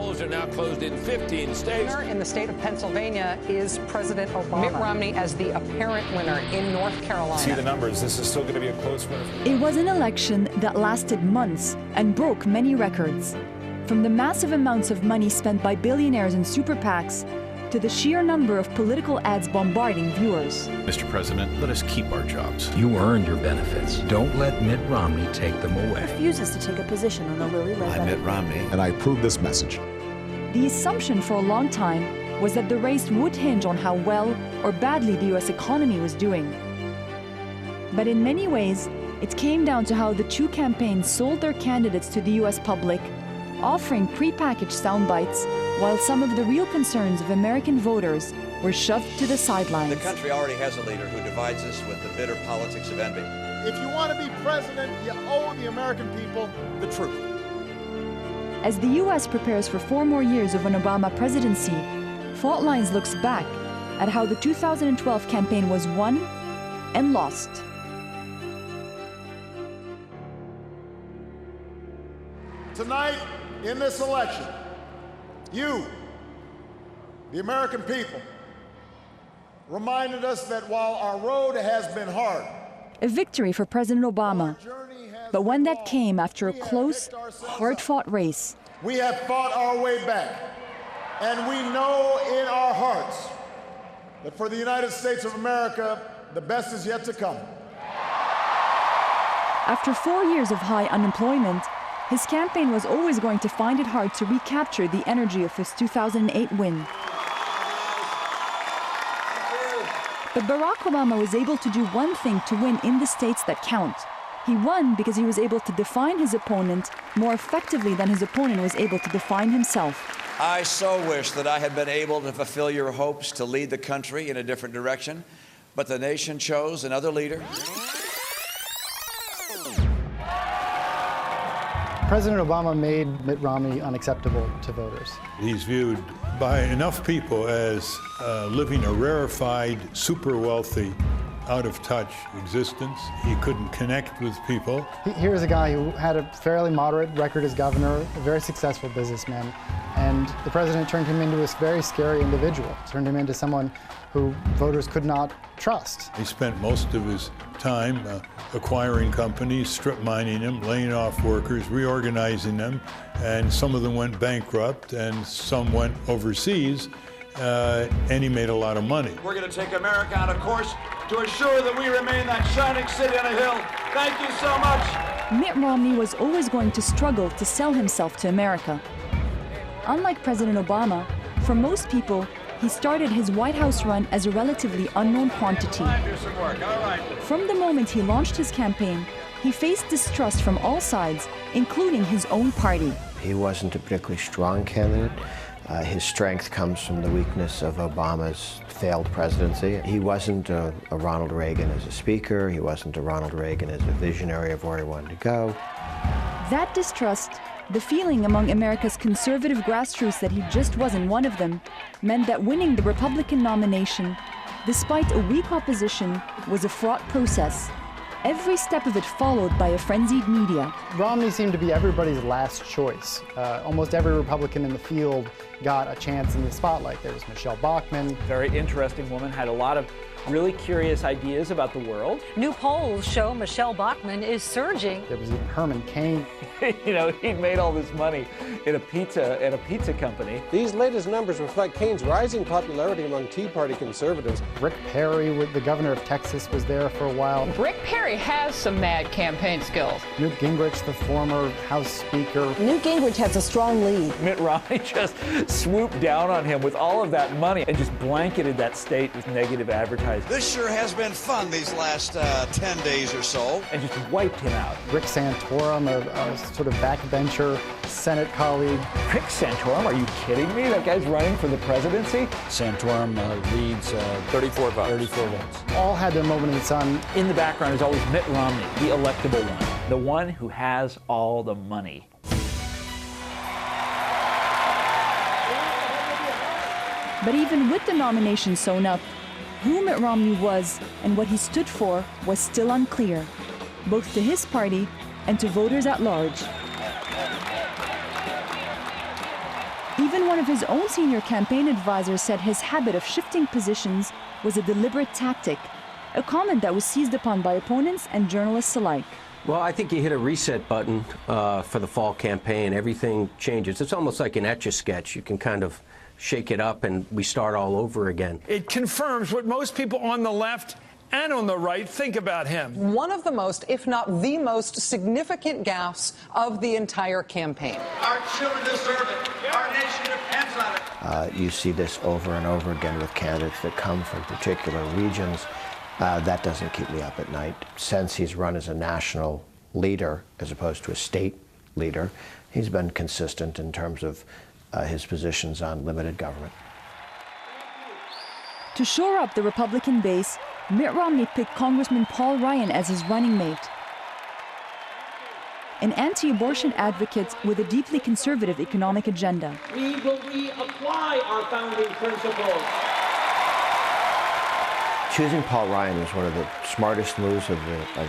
Polls are now closed in 15 states. In the state of Pennsylvania is President Obama. Mitt Romney as the apparent winner in North Carolina. See the numbers. This is still going to be a close one. It was an election that lasted months and broke many records. From the massive amounts of money spent by billionaires and super PACs to the sheer number of political ads bombarding viewers. Mr. President, let us keep our jobs. You earned your benefits. Don't let Mitt Romney take them away. Refuses to take a position on the Lilly-led. I'm Mitt Romney, and I approve this message. The assumption for a long time was that the race would hinge on how well or badly the US economy was doing. But in many ways, it came down to how the two campaigns sold their candidates to the US public, offering prepackaged sound bites, while some of the real concerns of American voters were shoved to the sidelines. The country already has a leader who divides us with the bitter politics of envy. If you want to be president, you owe the American people the truth. As the US prepares for 4 more years of an Obama presidency, Fault Lines looks back at how the 2012 campaign was won and lost. Tonight, in this election, you, the American people, reminded us that while our road has been hard, a victory for President Obama, but one that came after a close, hard-fought race. We have fought our way back, and we know in our hearts that for the United States of America, the best is yet to come. After 4 years of high unemployment, his campaign was always going to find it hard to recapture the energy of his 2008 win. But Barack Obama was able to do one thing to win in the states that count. He won because he was able to define his opponent more effectively than his opponent was able to define himself. I so wish that I had been able to fulfill your hopes to lead the country in a different direction, but the nation chose another leader. President Obama made Mitt Romney unacceptable to voters. He's viewed by enough people as living a rarefied, super wealthy, out-of-touch existence. He couldn't connect with people. Here's a guy who had a fairly moderate record as governor, a very successful businessman, and the president turned him into a very scary individual, turned him into someone who voters could not trust. He spent most of his time acquiring companies, strip mining them, laying off workers, reorganizing them, and some of them went bankrupt and some went overseas, and he made a lot of money. We're going to take America on a course to assure that we remain that shining city on a hill. Thank you so much. Mitt Romney was always going to struggle to sell himself to America. Unlike President Obama, for most people, he started his White House run as a relatively unknown quantity. From the moment he launched his campaign, he faced distrust from all sides, including his own party. He wasn't a particularly strong candidate. His strength comes from the weakness of Obama's failed presidency. He wasn't a Ronald Reagan as a speaker. He wasn't a Ronald Reagan as a visionary of where he wanted to go. That distrust, the feeling among America's conservative grassroots that he just wasn't one of them, meant that winning the Republican nomination, despite a weak opposition, was a fraught process. Every step of it followed by a frenzied media. Romney seemed to be everybody's last choice. Almost every Republican in the field got a chance in the spotlight. There was Michelle Bachmann. Very interesting woman, had a lot of really curious ideas about the world. New polls show Michelle Bachmann is surging. There was even Herman Cain. You know, he made all this money at a pizza company. These latest numbers reflect Cain's rising popularity among Tea Party conservatives. Rick Perry, the governor of Texas, was there for a while. Rick Perry has some mad campaign skills. Newt Gingrich, the former House Speaker. Newt Gingrich has a strong lead. Mitt Romney just swooped down on him with all of that money and just blanketed that state with negative advertising. This sure has been fun these last 10 days or so. And just wiped him out. Rick Santorum, a sort of backbencher Senate colleague. Rick Santorum, are you kidding me? That guy's running for the presidency? Santorum leads 34 votes. 34 votes. All had their moment in the sun. In the background is always Mitt Romney, the electable one, the one who has all the money. But even with the nomination sewn up, who Mitt Romney was and what he stood for was still unclear, both to his party and to voters at large. Even one of his own senior campaign advisors said his habit of shifting positions was a deliberate tactic, a comment that was seized upon by opponents and journalists alike. Well, I think you hit a reset button for the fall campaign. Everything changes. It's almost like an Etch-a-Sketch. You can kind of shake it up and we start all over again. It confirms what most people on the left and on the right think about him. One of the most, if not the most, significant gaffes of the entire campaign. Our children deserve it. Our nation depends on it. You see this over and over again with candidates that come from particular regions. That doesn't keep me up at night. Since he's run as a national leader as opposed to a state leader, he's been consistent in terms of his positions on limited government. To shore up the Republican base, Mitt Romney picked Congressman Paul Ryan as his running mate, an anti-abortion advocate with a deeply conservative economic agenda. We apply our founding principles. Choosing Paul Ryan was one of the smartest moves of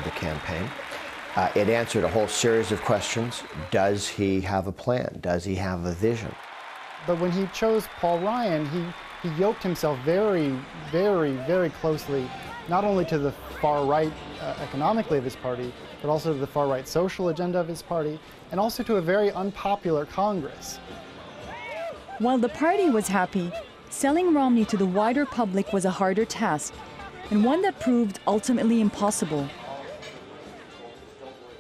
the campaign. It answered a whole series of questions. Does he have a plan? Does he have a vision? But when he chose Paul Ryan, he yoked himself very, very, very closely, not only to the far right economically of his party, but also to the far right social agenda of his party, and also to a very unpopular Congress. While the party was happy, selling Romney to the wider public was a harder task, and one that proved ultimately impossible.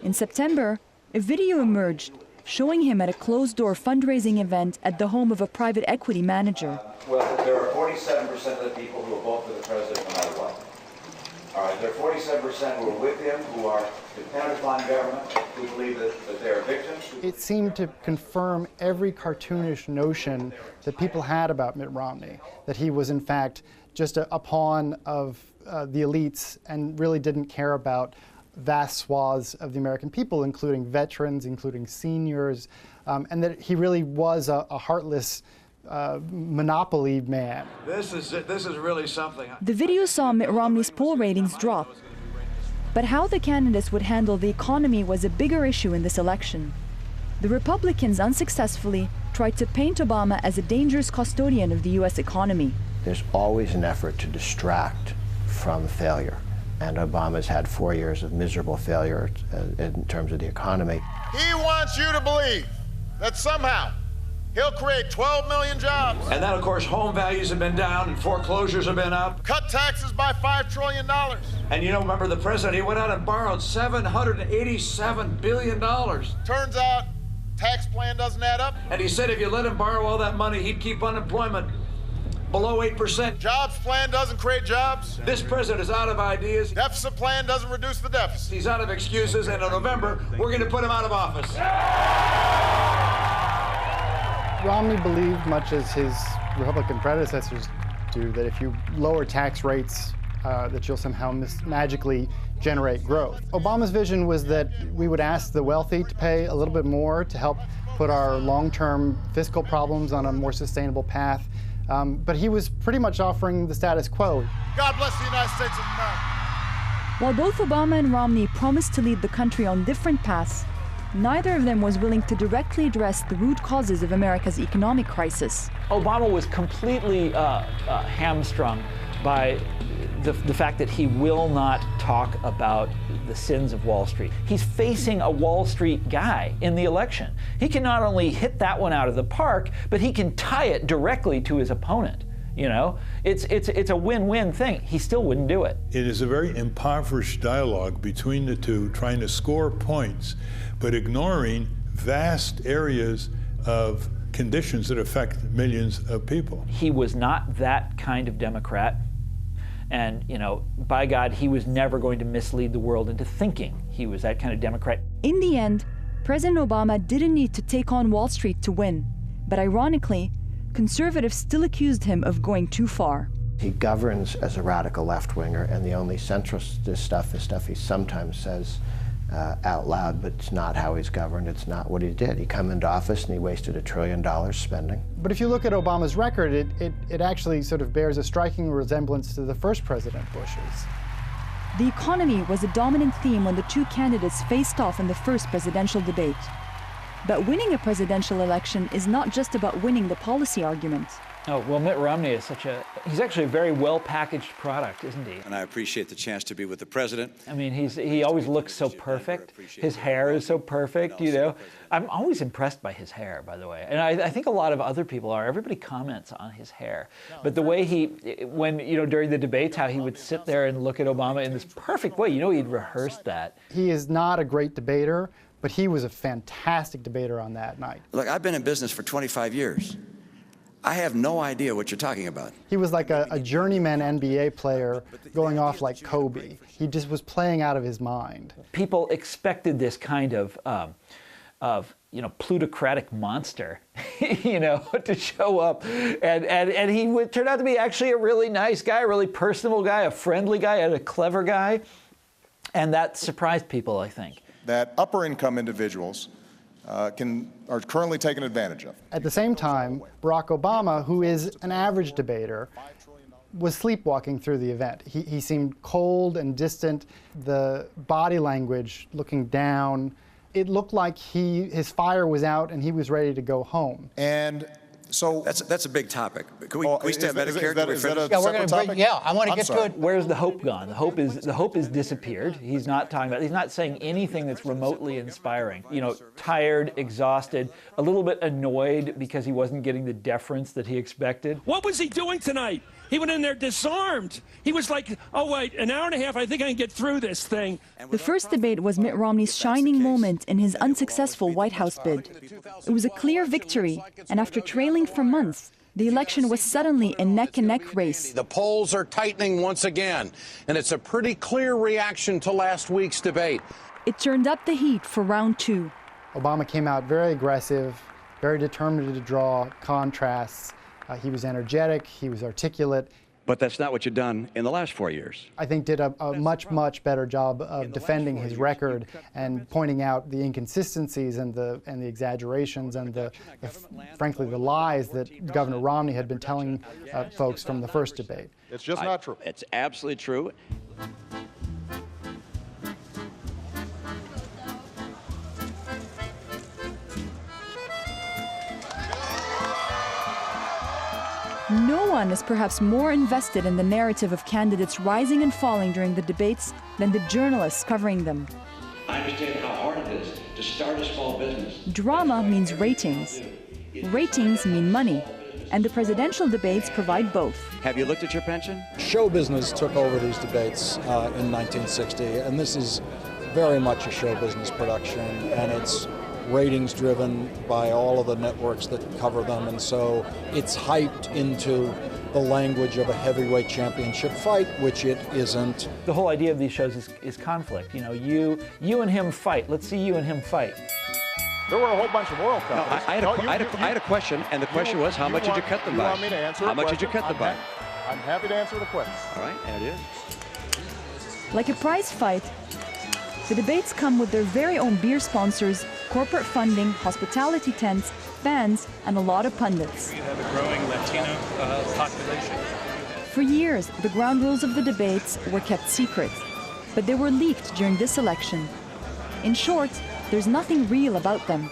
In September, a video emerged showing him at a closed-door fundraising event at the home of a private equity manager. Well, there are 47% of the people who will vote for the president no matter what. All right, there are 47% who are with him, who are dependent upon government, who believe that they are victims. It seemed to confirm every cartoonish notion that people had about Mitt Romney, that he was in fact just a pawn of the elites and really didn't care about vast swaths of the American people, including veterans, including seniors, and that he really was a heartless monopoly man. This is really something. The video saw Mitt Romney's poll ratings drop. But how the candidates would handle the economy was a bigger issue in this election. The Republicans unsuccessfully tried to paint Obama as a dangerous custodian of the U.S. economy. There's always an effort to distract from failure. And Obama's had 4 years of miserable failure in terms of the economy. He wants you to believe that somehow he'll create 12 million jobs. And then, of course, home values have been down and foreclosures have been up. Cut taxes by $5 trillion. And you know, remember the president, he went out and borrowed $787 billion. Turns out, tax plan doesn't add up. And he said if you let him borrow all that money, he'd keep unemployment below 8%. Jobs plan doesn't create jobs. This president is out of ideas. Deficit plan doesn't reduce the deficit. He's out of excuses, and in November, we're going to put him out of office. Romney believed, much as his Republican predecessors do, that if you lower tax rates, that you'll somehow magically generate growth. Obama's vision was that we would ask the wealthy to pay a little bit more to help put our long-term fiscal problems on a more sustainable path. But he was pretty much offering the status quo. God bless the United States of America. While both Obama and Romney promised to lead the country on different paths, neither of them was willing to directly address the root causes of America's economic crisis. Obama was completely hamstrung by the fact that he will not talk about the sins of Wall Street. He's facing a Wall Street guy in the election. He can not only hit that one out of the park, but he can tie it directly to his opponent. You know, it's a win-win thing. He still wouldn't do it. It is a very impoverished dialogue between the two, trying to score points, but ignoring vast areas of conditions that affect millions of people. He was not that kind of Democrat. And, you know, by God, he was never going to mislead the world into thinking he was that kind of Democrat. In the end, President Obama didn't need to take on Wall Street to win. But ironically, conservatives still accused him of going too far. He governs as a radical left-winger, and the only centrist stuff is stuff he sometimes says out loud, but it's not how he's governed. It's not what he did. He came into office and he wasted $1 trillion spending. But if you look at Obama's record, it actually sort of bears a striking resemblance to the first President Bush's. The economy was a dominant theme when the two candidates faced off in the first presidential debate. But winning a presidential election is not just about winning the policy argument. Oh, well, Mitt Romney is he's actually a very well-packaged product, isn't he? And I appreciate the chance to be with the president. I mean, he always looks so perfect. His hair is so perfect, you know. I'm always impressed by his hair, by the way. And I think a lot of other people are. Everybody comments on his hair. But the way during the debates, how he would sit there and look at Obama in this perfect way, he'd rehearsed that. He is not a great debater, but he was a fantastic debater on that night. Look, I've been in business for 25 years. I have no idea what you're talking about. He was like a journeyman NBA player going off like Kobe. He just was playing out of his mind. People expected this kind of plutocratic monster, to show up, and he would turn out to be actually a really nice guy, a really personable guy, a friendly guy, and a clever guy, and that surprised people, I think. That upper income individuals are currently taken advantage of. At the same time, Barack Obama, who is an average debater, was sleepwalking through the event. He seemed cold and distant, the body language looking down. It looked like his fire was out and he was ready to go home. And so that's a big topic. Can we stay on Medicare? I want to get to it. Where's the hope gone? The hope is disappeared. He's not saying anything that's remotely inspiring. Tired, exhausted, a little bit annoyed because he wasn't getting the deference that he expected. What was he doing tonight? He went in there disarmed. He was like, oh, wait, an hour and a half, I think I can get through this thing. The first debate was Mitt Romney's shining moment in his unsuccessful White House bid. It was a clear victory, and after trailing for months, the election was suddenly a neck-and-neck race. The polls are tightening once again, and it's a pretty clear reaction to last week's debate. It turned up the heat for round two. Obama came out very aggressive, very determined to draw contrasts. He was energetic, he was articulate. But that's not what you've done in the last 4 years. I think did a much better job of defending his record and pointing out the inconsistencies and the exaggerations and frankly the lies that Governor Romney had been telling folks from the first debate. It's just not true. It's absolutely true. No one is perhaps more invested in the narrative of candidates rising and falling during the debates than the journalists covering them. I understand how hard it is to start a small business. Drama means ratings. Ratings mean money. And the presidential debates provide both. Have you looked at your pension? Show business took over these debates in 1960, and this is very much a show business production, and it's ratings driven by all of the networks that cover them, and so it's hyped into the language of a heavyweight championship fight, which it isn't. The whole idea of these shows is conflict. You and him fight. Let's see you and him fight. There were a whole bunch of oil companies. I had a question, and the question was, how much did you cut them by? You want me to answer How much did you cut them by? I'm happy to answer the question. All right, and it is. Like a prize fight, the debates come with their very own beer sponsors, corporate funding, hospitality tents, fans, and a lot of pundits. We have a growing Latino population. For years, the ground rules of the debates were kept secret, but they were leaked during this election. In short, there's nothing real about them.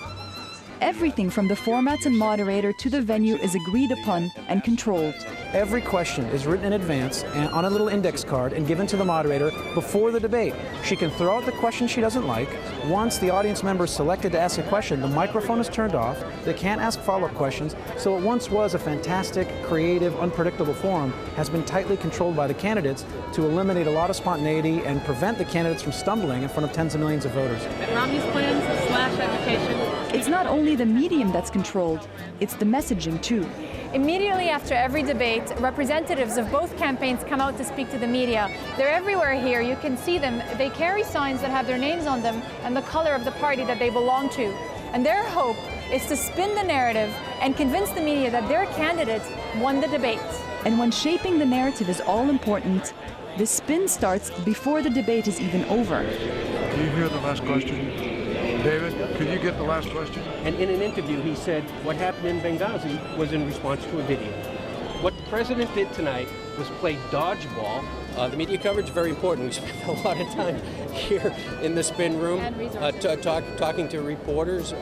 Everything from the formats and moderator to the venue is agreed upon and controlled. Every question is written in advance and on a little index card and given to the moderator before the debate. She can throw out the question she doesn't like. Once the audience member is selected to ask a question, the microphone is turned off. They can't ask follow-up questions. So what once was a fantastic, creative, unpredictable forum has been tightly controlled by the candidates to eliminate a lot of spontaneity and prevent the candidates from stumbling in front of tens of millions of voters. Romney's plans / education. It's not only the medium that's controlled, it's the messaging too. Immediately after every debate, representatives of both campaigns come out to speak to the media. They're everywhere here. You can see them. They carry signs that have their names on them and the color of the party that they belong to. And their hope is to spin the narrative and convince the media that their candidate won the debate. And when shaping the narrative is all important, the spin starts before the debate is even over. Do you hear the last question? David, could you get the last question? And in an interview, he said what happened in Benghazi was in response to a video. What the president did tonight was play dodgeball. The media coverage is very important. We spent a lot of time here in the spin room talking to reporters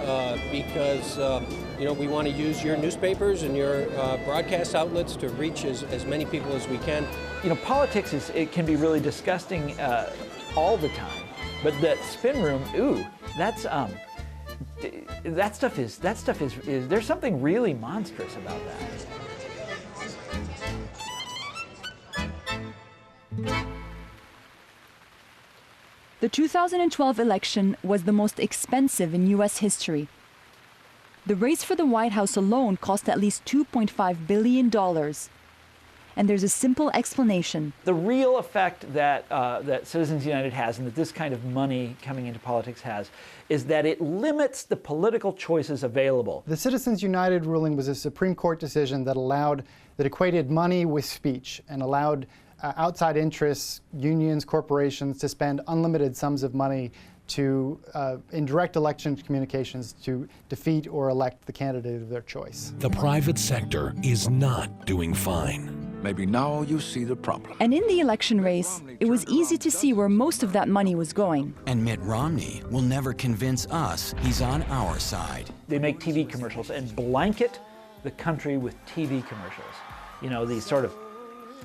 because we want to use your newspapers and your broadcast outlets to reach as many people as we can. Politics it can be really disgusting all the time, but the spin room, ooh, that stuff is there's something really monstrous about that. The 2012 election was the most expensive in U.S. history. The race for the White House alone cost at least $2.5 billion. And there's a simple explanation. The real effect that Citizens United has, and that this kind of money coming into politics has, is that it limits the political choices available. The Citizens United ruling was a Supreme Court decision that equated money with speech and allowed outside interests, unions, corporations to spend unlimited sums of money in direct election communications to defeat or elect the candidate of their choice. The private sector is not doing fine. Maybe now you see the problem. And in the election race, it was easy to see where most of that money was going. And Mitt Romney will never convince us he's on our side. They make TV commercials and blanket the country with TV commercials. These sort of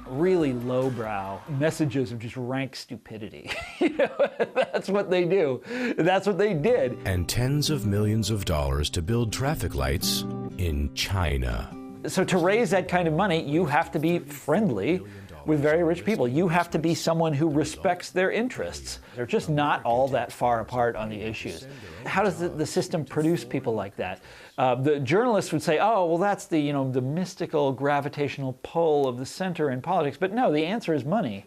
really lowbrow messages of just rank stupidity. That's what they do. That's what they did. And tens of millions of dollars to build traffic lights in China. So to raise that kind of money, you have to be friendly with very rich people. You have to be someone who respects their interests. They're just not all that far apart on the issues. How does the system produce people like that? The journalists would say, oh, well, that's the mystical gravitational pull of the center in politics. But no, the answer is money.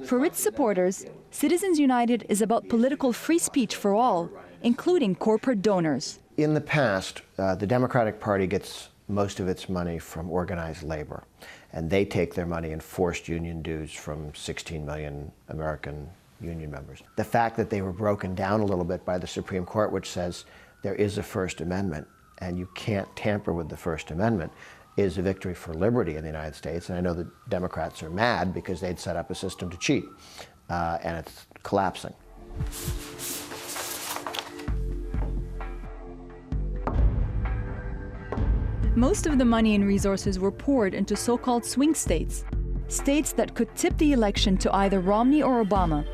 For its supporters, Citizens United is about political free speech for all, including corporate donors. In the past, the Democratic Party gets most of its money from organized labor, and they take their money in forced union dues from 16 million American union members. The fact that they were broken down a little bit by the Supreme Court, which says there is a First Amendment and you can't tamper with the First Amendment, is a victory for liberty in the United States. And I know the Democrats are mad because they'd set up a system to cheat, and it's collapsing. Most of the money and resources were poured into so-called swing states, states that could tip the election to either Romney or Obama.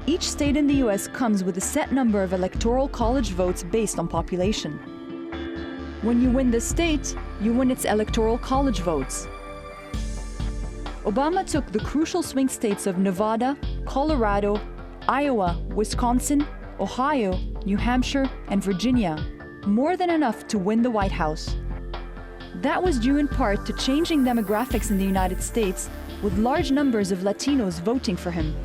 Each state in the U.S. comes with a set number of electoral college votes based on population. When you win the state, you win its electoral college votes. Obama took the crucial swing states of Nevada, Colorado, Iowa, Wisconsin, Ohio, New Hampshire, and Virginia, more than enough to win the White House. That was due in part to changing demographics in the United States, with large numbers of Latinos voting for him.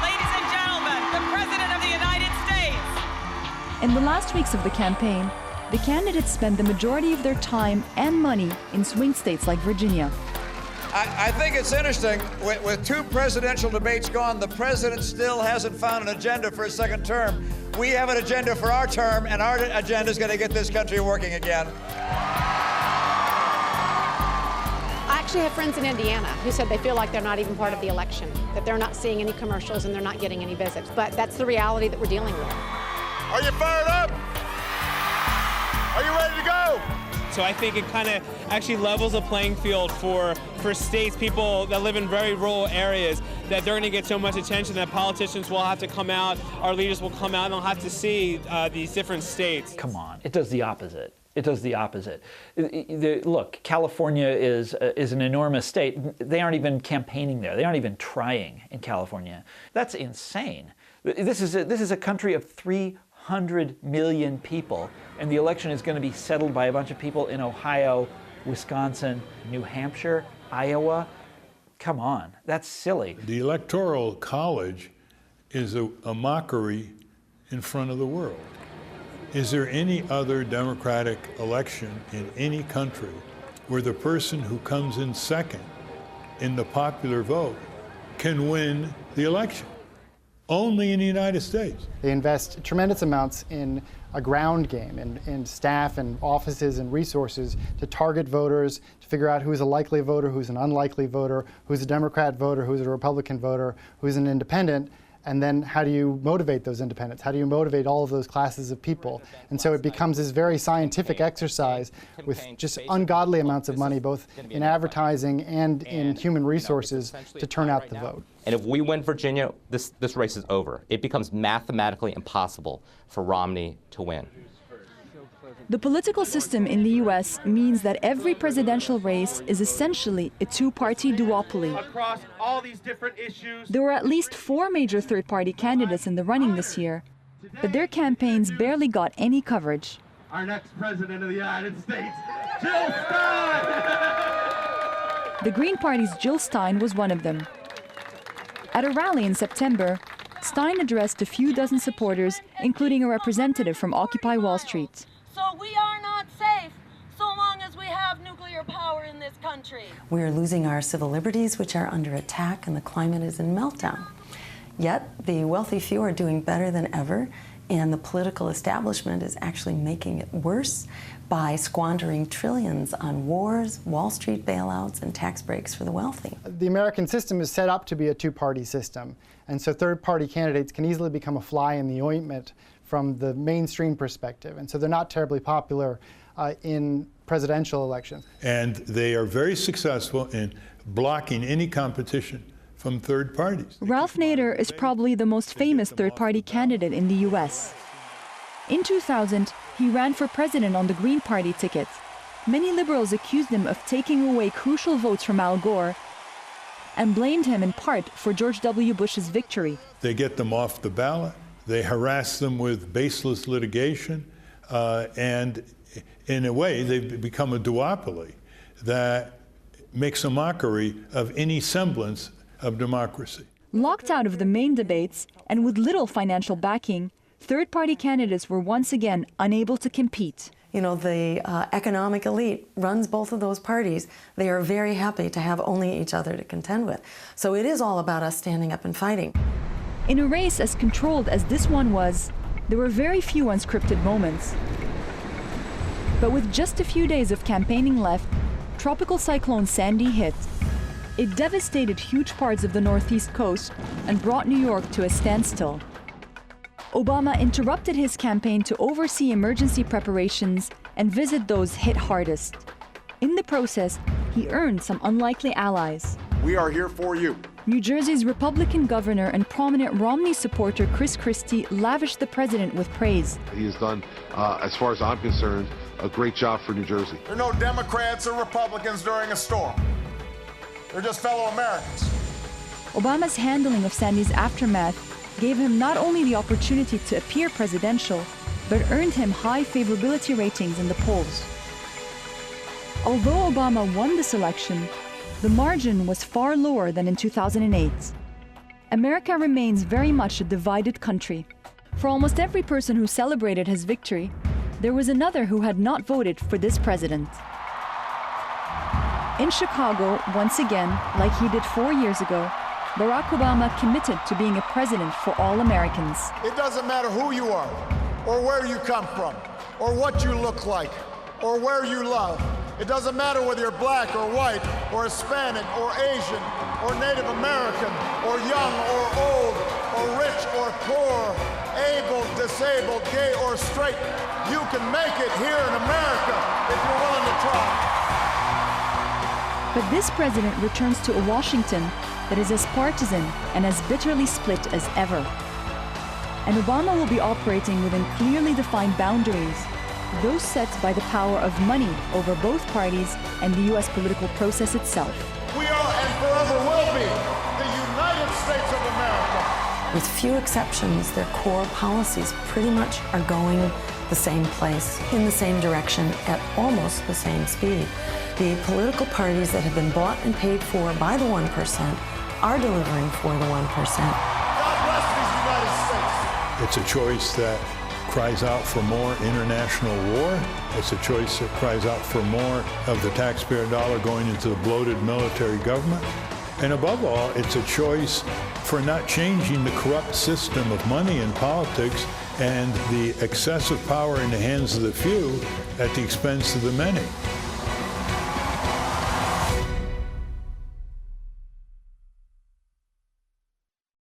Ladies and gentlemen, the President of the United States. In the last weeks of the campaign, the candidates spent the majority of their time and money in swing states like Virginia. I think it's interesting, with two presidential debates gone, the president still hasn't found an agenda for his second term. We have an agenda for our term, and our agenda is going to get this country working again. I actually have friends in Indiana who said they feel like they're not even part of the election, that they're not seeing any commercials and they're not getting any visits. But that's the reality that we're dealing with. Are you fired up? Are you ready to go? So I think it kind of actually levels the playing field for states, people that live in very rural areas, that they're going to get so much attention that politicians will have to come out, our leaders will come out, and they'll have to see these different states. Come on, it does the opposite. It does the opposite. Look, California is an enormous state. They aren't even campaigning there. They aren't even trying in California. That's insane. This is a country of 300 million people, and the election is going to be settled by a bunch of people in Ohio, Wisconsin, New Hampshire, Iowa. Come on, that's silly. The Electoral College is a mockery in front of the world. Is there any other democratic election in any country where the person who comes in second in the popular vote can win the election? only in the United States. They invest tremendous amounts in a ground game, in staff and offices and resources to target voters, to figure out who's a likely voter, who's an unlikely voter, who's a Democrat voter, who's a Republican voter, who's an independent. And then how do you motivate those independents? How do you motivate all of those classes of people? And so it becomes this very scientific exercise with just ungodly amounts of money, both in advertising and in human resources, to turn out the vote. And if we win Virginia, this race is over. It becomes mathematically impossible for Romney to win. The political system in the U.S. means that every presidential race is essentially a two-party duopoly. Across all these different issues. There were at least 4 major third-party candidates in the running this year, but their campaigns barely got any coverage. Our next president of the United States, Jill Stein! The Green Party's Jill Stein was one of them. At a rally in September, Stein addressed a few dozen supporters, including a representative from Occupy Wall Street. So we are not safe so long as we have nuclear power in this country. We are losing our civil liberties, which are under attack, and the climate is in meltdown. Yet the wealthy few are doing better than ever, and the political establishment is actually making it worse by squandering trillions on wars, Wall Street bailouts, and tax breaks for the wealthy. The American system is set up to be a two-party system, and so third-party candidates can easily become a fly in the ointment from the mainstream perspective, and so they're not terribly popular in presidential elections. And they are very successful in blocking any competition from third parties. Ralph Nader is probably the most famous third-party candidate in the U.S. In 2000, he ran for president on the Green Party ticket. Many liberals accused him of taking away crucial votes from Al Gore and blamed him in part for George W. Bush's victory. They get them off the ballot. They harass them with baseless litigation, and in a way, they've become a duopoly that makes a mockery of any semblance of democracy. Locked out of the main debates and with little financial backing, third-party candidates were once again unable to compete. You know, the economic elite runs both of those parties. They are very happy to have only each other to contend with. So it is all about us standing up and fighting. In a race as controlled as this one was, there were very few unscripted moments. But with just a few days of campaigning left, Tropical Cyclone Sandy hit. It devastated huge parts of the Northeast coast and brought New York to a standstill. Obama interrupted his campaign to oversee emergency preparations and visit those hit hardest. In the process, he earned some unlikely allies. We are here for you. New Jersey's Republican governor and prominent Romney supporter Chris Christie lavished the president with praise. He has done, as far as I'm concerned, a great job for New Jersey. There are no Democrats or Republicans during a storm. They're just fellow Americans. Obama's handling of Sandy's aftermath gave him not only the opportunity to appear presidential, but earned him high favorability ratings in the polls. Although Obama won this election, the margin was far lower than in 2008. America remains very much a divided country. For almost every person who celebrated his victory, there was another who had not voted for this president. In Chicago, once again, like he did 4 years ago, Barack Obama committed to being a president for all Americans. It doesn't matter who you are, or where you come from, or what you look like, or where you love. It doesn't matter whether you're black or white, or Hispanic, or Asian, or Native American, or young or old, or rich or poor, able, disabled, gay or straight. You can make it here in America if you're willing to try. But this president returns to a Washington that is as partisan and as bitterly split as ever. And Obama will be operating within clearly defined boundaries, those set by the power of money over both parties and the U.S. political process itself. We are and forever will be the United States of America. With few exceptions, their core policies pretty much are going the same place, in the same direction, at almost the same speed. The political parties that have been bought and paid for by the 1% are delivering for the 1%. God bless these United States. It's a choice that cries out for more international war. It's a choice that cries out for more of the taxpayer dollar going into the bloated military government. And above all, it's a choice for not changing the corrupt system of money in politics and the excessive power in the hands of the few at the expense of the many.